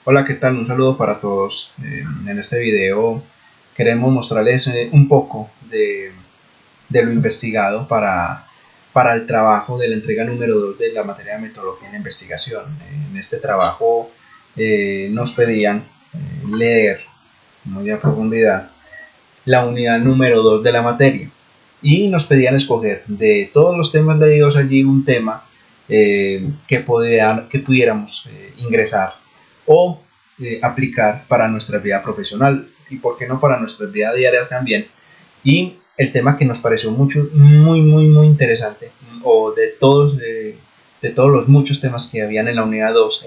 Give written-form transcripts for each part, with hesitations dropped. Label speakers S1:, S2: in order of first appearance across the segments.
S1: Hola, ¿qué tal? Un saludo para todos. En este video queremos mostrarles un poco de lo investigado para el trabajo de la entrega número 2 de la materia de metodología en la investigación. En este trabajo nos pedían leer muy a profundidad la unidad número 2 de la materia y nos pedían escoger de todos los temas leídos allí un tema que pudiéramos ingresar o aplicar para nuestra vida profesional y por qué no para nuestras vidas diarias también. Y el tema que nos pareció muy interesante, o de todos los muchos temas que habían en la unidad 2,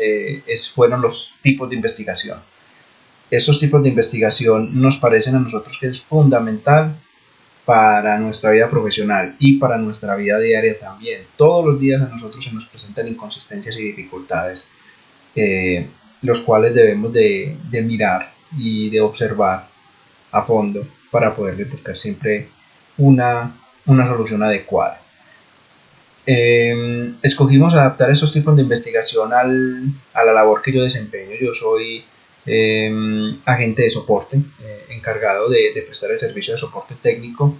S1: fueron los tipos de investigación. Estos tipos de investigación nos parecen a nosotros que es fundamental para nuestra vida profesional y para nuestra vida diaria también. Todos los días a nosotros se nos presentan inconsistencias y dificultades, los cuales debemos de mirar y de observar a fondo para poderle buscar siempre una solución adecuada. Escogimos adaptar esos tipos de investigación a la labor que yo desempeño. Yo soy agente de soporte, encargado de prestar el servicio de soporte técnico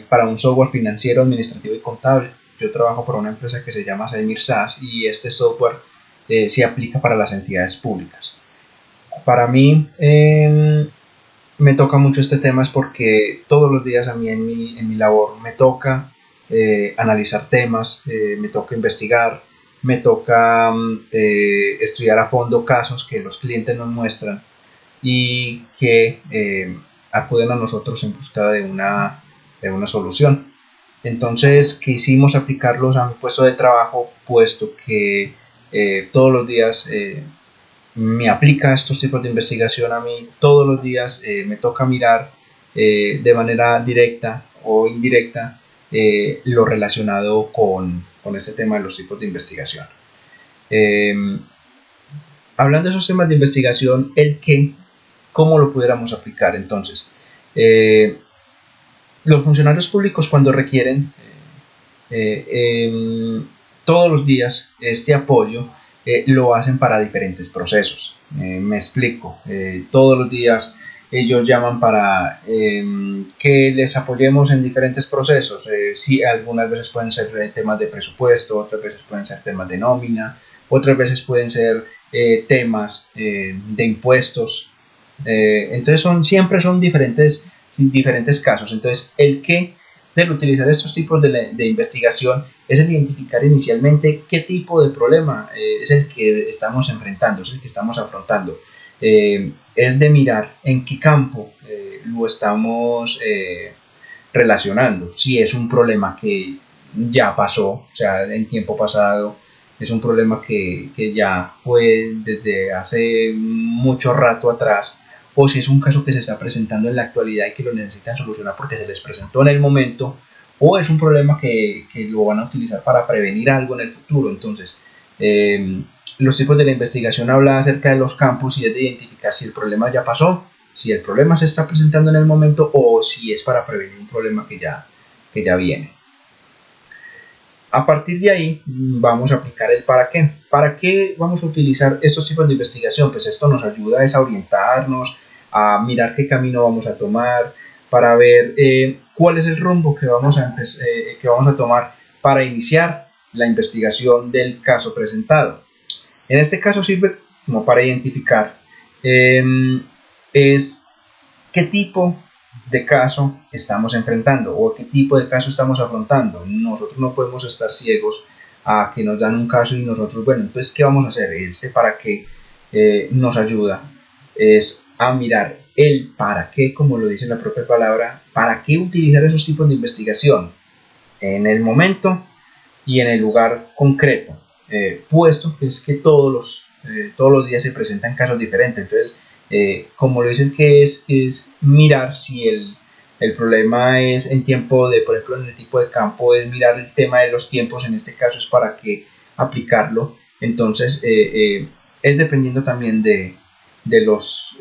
S1: para un software financiero, administrativo y contable. Yo trabajo para una empresa que se llama Semir SAS y este software se aplica para las entidades públicas. Para mí me toca mucho este tema es porque todos los días a mí en mi labor me toca analizar temas, me toca investigar, me toca estudiar a fondo casos que los clientes nos muestran y que acuden a nosotros en busca de una solución. Entonces quisimos aplicarlos a mi puesto de trabajo, puesto que todos los días me aplica estos tipos de investigación a mí. Todos los días me toca mirar de manera directa o indirecta lo relacionado con este tema de los tipos de investigación. Hablando de esos temas de investigación, el qué, cómo lo pudiéramos aplicar. Entonces, los funcionarios públicos cuando requieren todos los días este apoyo, lo hacen para diferentes procesos. Me explico. Todos los días ellos llaman para que les apoyemos en diferentes procesos. Sí, algunas veces pueden ser temas de presupuesto, otras veces pueden ser temas de nómina, otras veces pueden ser temas de impuestos. Entonces siempre son diferentes casos. Entonces el que del utilizar estos tipos de investigación es el identificar inicialmente qué tipo de problema es el que estamos enfrentando, es el que estamos afrontando. Es de mirar en qué campo lo estamos relacionando. Si es un problema que ya pasó, o sea, en tiempo pasado, es un problema que ya fue desde hace mucho rato atrás, o si es un caso que se está presentando en la actualidad y que lo necesitan solucionar porque se les presentó en el momento, o es un problema que lo van a utilizar para prevenir algo en el futuro. Entonces, los tipos de la investigación hablan acerca de los campos y es de identificar si el problema ya pasó, si el problema se está presentando en el momento o si es para prevenir un problema que ya viene. A partir de ahí vamos a aplicar el para qué. ¿Para qué vamos a utilizar estos tipos de investigación? Pues esto nos ayuda a orientarnos, a mirar qué camino vamos a tomar, para ver cuál es el rumbo que vamos a tomar para iniciar la investigación del caso presentado. En este caso sirve como para identificar es qué tipo de caso estamos enfrentando o qué tipo de caso estamos afrontando. Nosotros no podemos estar ciegos a que nos dan un caso y nosotros, bueno, entonces, ¿qué vamos a hacer? Para qué nos ayuda es a mirar el para qué, como lo dice la propia palabra, para qué utilizar esos tipos de investigación en el momento y en el lugar concreto, puesto que es que todos los días se presentan casos diferentes. Entonces, como lo dicen, que es mirar si el problema es en tiempo de, por ejemplo, en el tipo de campo, es mirar el tema de los tiempos, en este caso es para qué aplicarlo. Entonces, es dependiendo también de los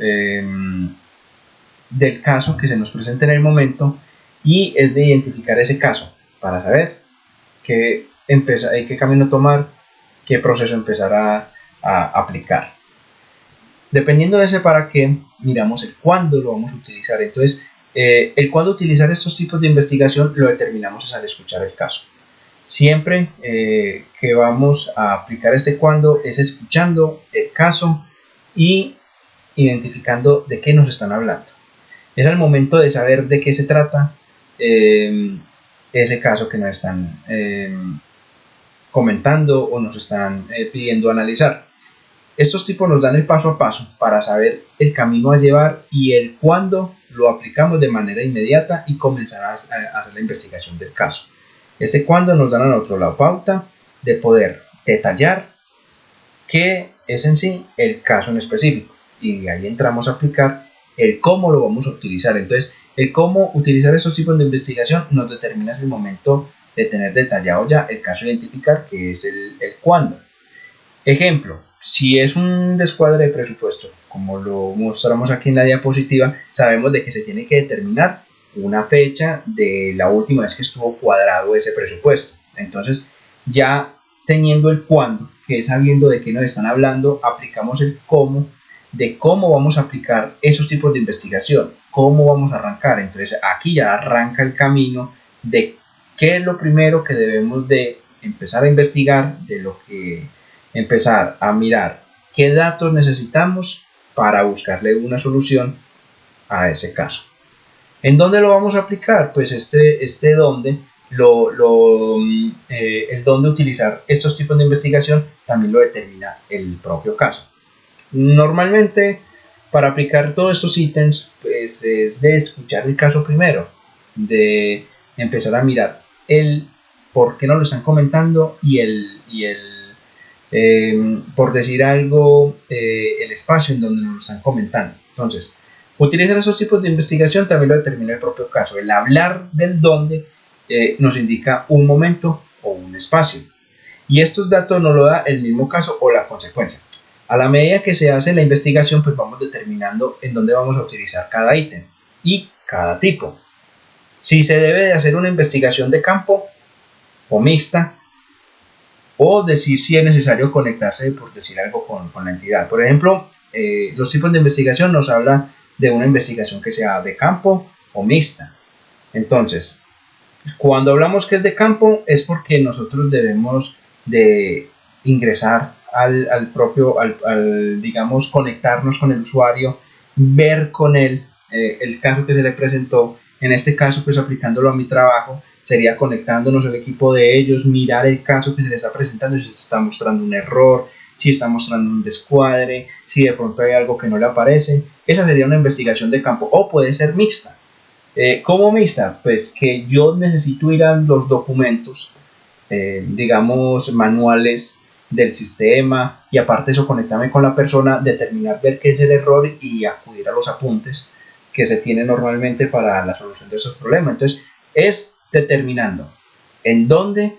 S1: del caso que se nos presenta en el momento, y es de identificar ese caso para saber qué camino tomar, qué proceso empezar a aplicar. Dependiendo de ese para qué, miramos el cuándo lo vamos a utilizar. Entonces, el cuándo utilizar estos tipos de investigación lo determinamos al escuchar el caso. Siempre que vamos a aplicar este cuándo es escuchando el caso y identificando de qué nos están hablando. Es al momento de saber de qué se trata ese caso que nos están comentando o nos están pidiendo analizar. Estos tipos nos dan el paso a paso para saber el camino a llevar y el cuándo lo aplicamos de manera inmediata y comenzar a hacer la investigación del caso. Este cuándo nos dan a nosotros la pauta de poder detallar qué es en sí el caso en específico y de ahí entramos a aplicar el cómo lo vamos a utilizar. Entonces, el cómo utilizar esos tipos de investigación nos determina el momento de tener detallado ya el caso, identificar que es el cuándo. Ejemplo, si es un descuadre de presupuesto, como lo mostramos aquí en la diapositiva, sabemos de que se tiene que determinar una fecha de la última vez que estuvo cuadrado ese presupuesto. Entonces, ya teniendo el cuándo, que es sabiendo de qué nos están hablando, aplicamos el cómo, de cómo vamos a aplicar esos tipos de investigación, cómo vamos a arrancar. Entonces, aquí ya arranca el camino de qué es lo primero que debemos de empezar a investigar, de lo que empezar a mirar qué datos necesitamos para buscarle una solución a ese caso. ¿En dónde lo vamos a aplicar? Pues este dónde, el dónde utilizar estos tipos de investigación también lo determina el propio caso. Normalmente, para aplicar todos estos ítems, pues es de escuchar el caso primero, de empezar a mirar el por qué nos lo están comentando y por decir algo, el espacio en donde nos lo están comentando. Entonces, utilizar esos tipos de investigación también lo determina el propio caso. El hablar del dónde nos indica un momento o un espacio. Y estos datos nos lo da el mismo caso o la consecuencia. A la medida que se hace la investigación, pues vamos determinando en dónde vamos a utilizar cada ítem y cada tipo. Si se debe de hacer una investigación de campo o mixta, o decir si es necesario conectarse, por decir algo, con la entidad. Por ejemplo, los tipos de investigación nos hablan de una investigación que sea de campo o mixta. Entonces, cuando hablamos que es de campo es porque nosotros debemos de ingresar digamos, conectarnos con el usuario, ver con él el caso que se le presentó. En este caso, pues aplicándolo a mi trabajo, sería conectándonos al equipo de ellos, mirar el caso que se les está presentando, si se está mostrando un error, si está mostrando un descuadre, si de pronto hay algo que no le aparece. Esa sería una investigación de campo, o puede ser mixta. ¿Cómo mixta? Pues que yo necesito ir a los documentos, digamos, manuales del sistema, y aparte de eso conectarme con la persona, determinar, ver qué es el error y acudir a los apuntes que se tienen normalmente para la solución de esos problemas. Entonces, es determinando en dónde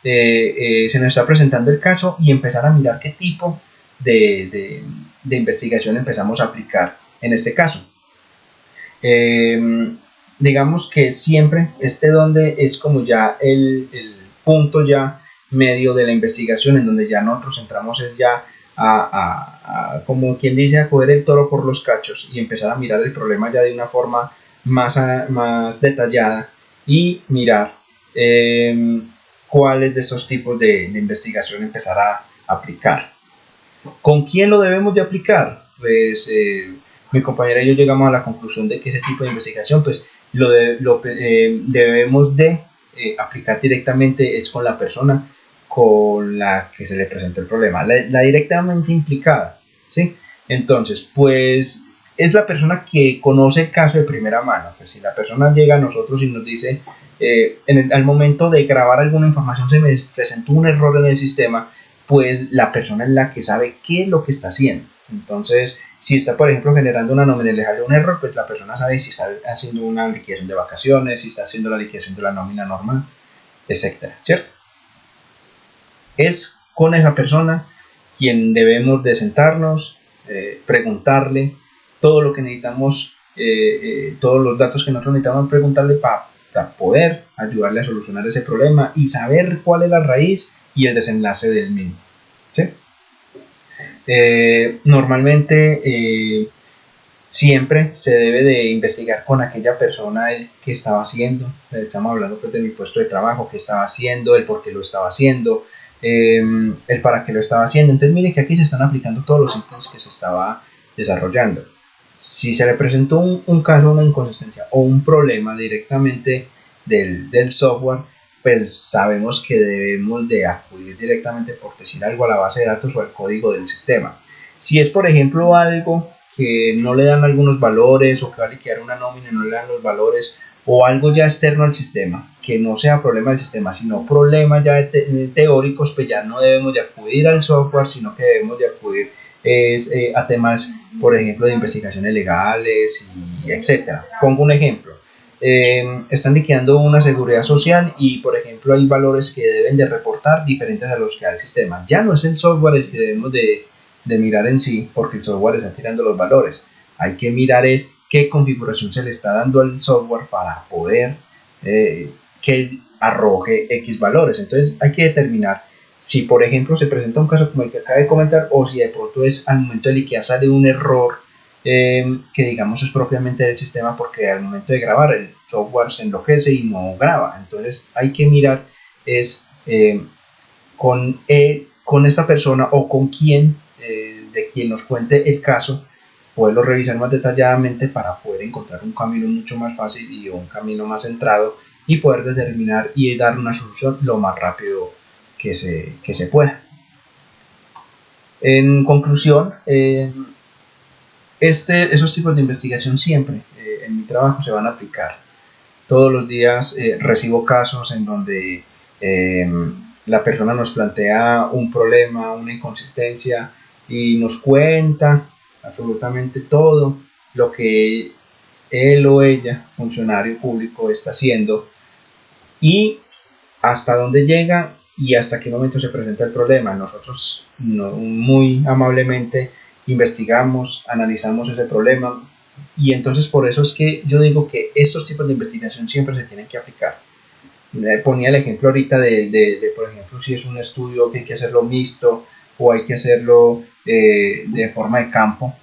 S1: se nos está presentando el caso y empezar a mirar qué tipo de investigación empezamos a aplicar en este caso. Digamos que siempre donde es como ya el punto ya medio de la investigación, en donde ya nosotros entramos es ya como quien dice, a coger el toro por los cachos y empezar a mirar el problema ya de una forma más detallada y mirar cuáles de estos tipos de investigación empezar a aplicar. ¿Con quién lo debemos de aplicar? Pues mi compañera y yo llegamos a la conclusión de que ese tipo de investigación pues debemos de aplicar directamente es con la persona con la que se le presenta el problema, la directamente implicada, ¿sí? Entonces, pues es la persona que conoce el caso de primera mano. Pues si la persona llega a nosotros y nos dice, al momento de grabar alguna información se me presentó un error en el sistema, pues la persona es la que sabe qué es lo que está haciendo. Entonces, si está, por ejemplo, generando una nómina y le sale un error, pues la persona sabe si está haciendo una liquidación de vacaciones, si está haciendo la liquidación de la nómina normal, etcétera, ¿cierto? Es con esa persona quien debemos de sentarnos, preguntarle todo lo que necesitamos, todos los datos que nosotros necesitamos preguntarle para poder ayudarle a solucionar ese problema y saber cuál es la raíz y el desenlace del mismo, ¿sí? Normalmente siempre se debe de investigar con aquella persona el que estaba haciendo. Estamos hablando pues de mi puesto de trabajo, qué estaba haciendo, el por qué lo estaba haciendo, el para qué lo estaba haciendo. Entonces mire que aquí se están aplicando todos los ítems que se estaba desarrollando. Si se le presentó un caso, una inconsistencia o un problema directamente del software, pues sabemos que debemos de acudir directamente, por decir algo, a la base de datos o al código del sistema. Si es, por ejemplo, algo que no le dan algunos valores o que va a liquidar una nómina y no le dan los valores, o algo ya externo al sistema, que no sea problema del sistema, sino problemas ya teóricos, pues ya no debemos de acudir al software, sino que debemos de acudir a temas, por ejemplo, de investigaciones legales y etcétera. Pongo un ejemplo. Están liquidando una seguridad social y, por ejemplo, hay valores que deben de reportar diferentes a los que da el sistema. Ya no es el software el que debemos de mirar en sí, porque el software está tirando los valores. Hay que mirar es qué configuración se le está dando al software para poder que arroje X valores. Entonces hay que determinar si, por ejemplo, se presenta un caso como el que acabo de comentar, o si de pronto es al momento de liquidar sale un error que digamos es propiamente del sistema, porque al momento de grabar el software se enloquece y no graba. Entonces hay que mirar es con esta persona o con quien, de quien nos cuente el caso, poderlo revisar más detalladamente para poder encontrar un camino mucho más fácil y un camino más centrado y poder determinar y dar una solución lo más rápido que se pueda. En conclusión, esos tipos de investigación siempre en mi trabajo se van a aplicar. Todos los días recibo casos en donde la persona nos plantea un problema, una inconsistencia y nos cuenta absolutamente todo lo que él o ella, funcionario público, está haciendo y hasta dónde llega y hasta qué momento se presenta el problema. Nosotros muy amablemente investigamos, analizamos ese problema y entonces por eso es que yo digo que estos tipos de investigación siempre se tienen que aplicar. Ponía el ejemplo ahorita por ejemplo, si es un estudio que hay que hacerlo mixto o hay que hacerlo de forma de campo,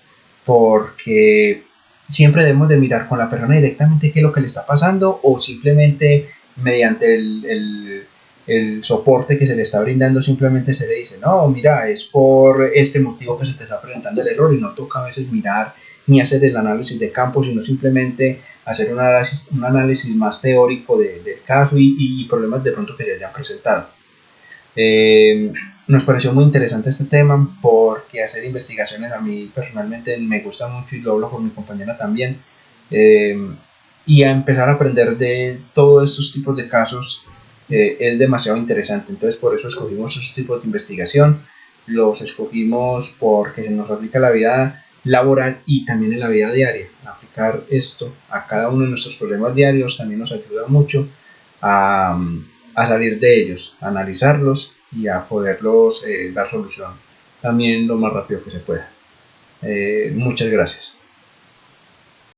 S1: porque siempre debemos de mirar con la persona directamente qué es lo que le está pasando o simplemente mediante el soporte que se le está brindando simplemente se le dice, no, mira, es por este motivo que se te está presentando el error y no toca a veces mirar ni hacer el análisis de campo, sino simplemente hacer un análisis más teórico del caso y problemas de pronto que se hayan presentado. Nos pareció muy interesante este tema porque hacer investigaciones a mí personalmente me gusta mucho y lo hablo con mi compañera también. Y a empezar a aprender de todos estos tipos de casos es demasiado interesante. Entonces por eso escogimos esos tipos de investigación. Los escogimos porque se nos aplica la vida laboral y también en la vida diaria. Aplicar esto a cada uno de nuestros problemas diarios también nos ayuda mucho a salir de ellos, a analizarlos y a poderlos dar solución también lo más rápido que se pueda. Muchas gracias.